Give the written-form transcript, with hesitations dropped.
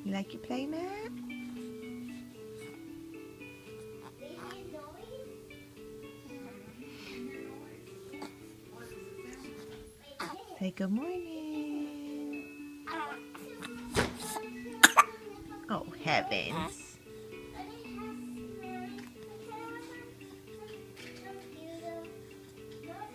You like your play mat? Say good morning. Oh, heavens.